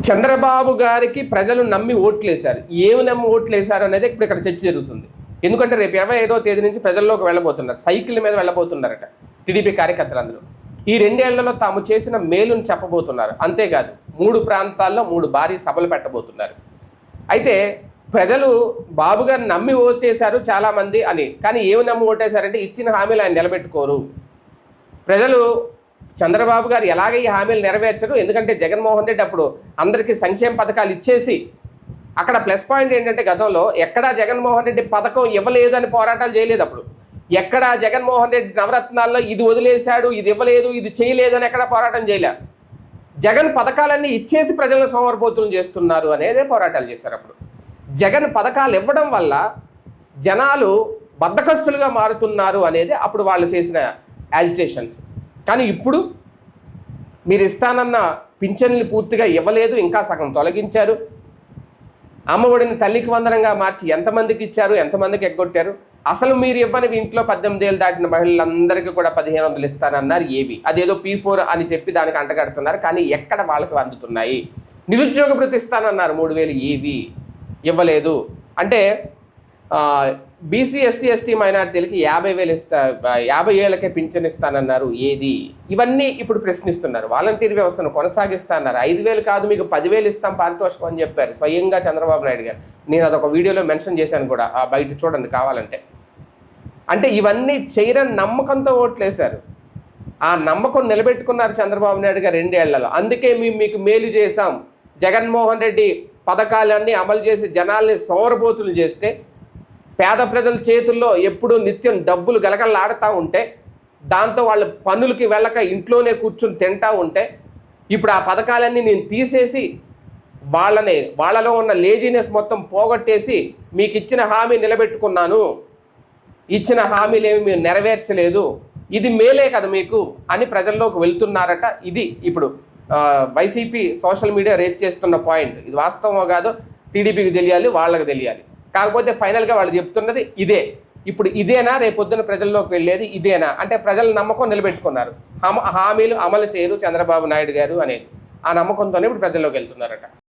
చంద్రబాబు గారికి ప్రజలు నమ్మి ఓట్లేశారు. ఏమి నమ్మి ఓట్లేశారు అనేది ఇప్పుడు ఇక్కడ చర్చ జరుగుతుంది. ఎందుకంటే రేపు 25వ తేదీ నుంచి ప్రజల్లోకి వెళ్ళబోతున్నారు, సైకిల్ మీద వెళ్ళబోతున్నారట టీడీపీ కార్యకర్తలందరూ. ఈ 2 ఏళ్లలో తాము చేసిన మేలును చెప్పబోతున్నారు. అంతేకాదు 3 ప్రాంతాల్లో 3 భారీ సభలు పెట్టబోతున్నారు. అయితే ప్రజలు బాబు గారిని నమ్మి ఓటేశారు చాలామంది అని, కానీ ఏమి నమ్మి ఓటేశారంటే ఇచ్చిన హామీలు ఆయన నిలబెట్టుకోరు. ప్రజలు చంద్రబాబు గారు ఎలాగే ఈ హామీలు నెరవేర్చరు, ఎందుకంటే జగన్మోహన్ రెడ్డి అప్పుడు అందరికీ సంక్షేమ పథకాలు ఇచ్చేసి, అక్కడ ప్లస్ పాయింట్ ఏంటంటే గతంలో ఎక్కడా జగన్మోహన్ రెడ్డి పథకం ఇవ్వలేదని పోరాటాలు చేయలేదు. అప్పుడు ఎక్కడా జగన్మోహన్ రెడ్డి నవరత్నాల్లో ఇది వదిలేశాడు, ఇది ఇవ్వలేదు, ఇది చేయలేదని ఎక్కడా పోరాటం చేయలే. జగన్ పథకాలన్నీ ఇచ్చేసి ప్రజలను సోమరిపోతులు చేస్తున్నారు అనేదే పోరాటాలు చేశారు. అప్పుడు జగన్ పథకాలు ఇవ్వడం వల్ల జనాలు బద్ధకస్తులుగా మారుతున్నారు అనేది అప్పుడు వాళ్ళు చేసిన యాజిటేషన్స్. కానీ ఇప్పుడు మీరు ఇస్తానన్న పింఛన్లు పూర్తిగా ఇవ్వలేదు, ఇంకా సగం తొలగించారు. అమ్మఒడిని తల్లికి వందనంగా మార్చి ఎంతమందికి ఇచ్చారు, ఎంతమందికి ఎగ్గొట్టారు. అసలు మీరు ఇవ్వని ఇంట్లో 18 ఏళ్ళు దాటిన మహిళలందరికీ కూడా 1500 ఇస్తానన్నారు. ఏవి అదేదో P4 అని చెప్పి దానికి అంటగడుతున్నారు, కానీ ఎక్కడ వాళ్ళకి అందుతున్నాయి? నిరుద్యోగ భృతి ఇస్తానన్నారు 3000, ఏవి ఇవ్వలేదు. అంటే బీసీ ఎస్సీ ఎస్టీ మైనార్టీలకి 50 ఏళ్ళకే పింఛన్ ఇస్తానన్నారు, ఏది? ఇవన్నీ ఇప్పుడు ప్రశ్నిస్తున్నారు. వాలంటీర్ వ్యవస్థను కొనసాగిస్తాన్నారు. 5000 కాదు మీకు 10,000 ఇస్తాం పారితోషికం అని చెప్పారు స్వయంగా చంద్రబాబు నాయుడు గారు. నేను అదొక వీడియోలో మెన్షన్ చేశాను కూడా, బయట చూడండి కావాలంటే. అంటే ఇవన్నీ చేయరని నమ్మకంతో ఓట్లేశారు. ఆ నమ్మకం నిలబెట్టుకున్నారు చంద్రబాబు నాయుడు గారు 2 ఏళ్లలో. అందుకే మేము మీకు మేలు చేశాం. జగన్మోహన్ రెడ్డి పథకాలన్నీ అమలు చేసి జనాల్ని సోమరిపోతులు చేస్తే, పేద ప్రజల చేతుల్లో ఎప్పుడూ నిత్యం డబ్బులు గలగలలాడుతూ ఉంటే, దాంతో వాళ్ళు పనులకి వెళ్ళక ఇంట్లోనే కూర్చుని తింటూ ఉంటే, ఇప్పుడు ఆ పథకాలన్నీ నేను తీసేసి వాళ్ళలో ఉన్న లేజినెస్ మొత్తం పోగొట్టేసి మీకు ఇచ్చిన హామీ నిలబెట్టుకున్నాను, ఇచ్చిన హామీలేమి మీరు నెరవేర్చలేదు, ఇది మేలే కదా మీకు అని ప్రజల్లోకి వెళ్తున్నారట. ఇది ఇప్పుడు వైసీపీ సోషల్ మీడియా రేట్ చేస్తున్న పాయింట్. ఇది వాస్తవమో కాదో టీడీపీకి తెలియాలి, వాళ్ళకి తెలియాలి. కాకపోతే ఫైనల్గా వాళ్ళు చెప్తున్నది ఇదే. ఇప్పుడు ఇదేనా రేపొద్దున ప్రజల్లోకి వెళ్ళేది? ఇదేనా అంటే ప్రజల నమ్మకం నిలబెట్టుకున్నారు, హామీలు అమలు చేయరు చంద్రబాబు నాయుడు గారు అనేది. ఆ నమ్మకంతోనే ఇప్పుడు ప్రజల్లోకి వెళ్తున్నారట.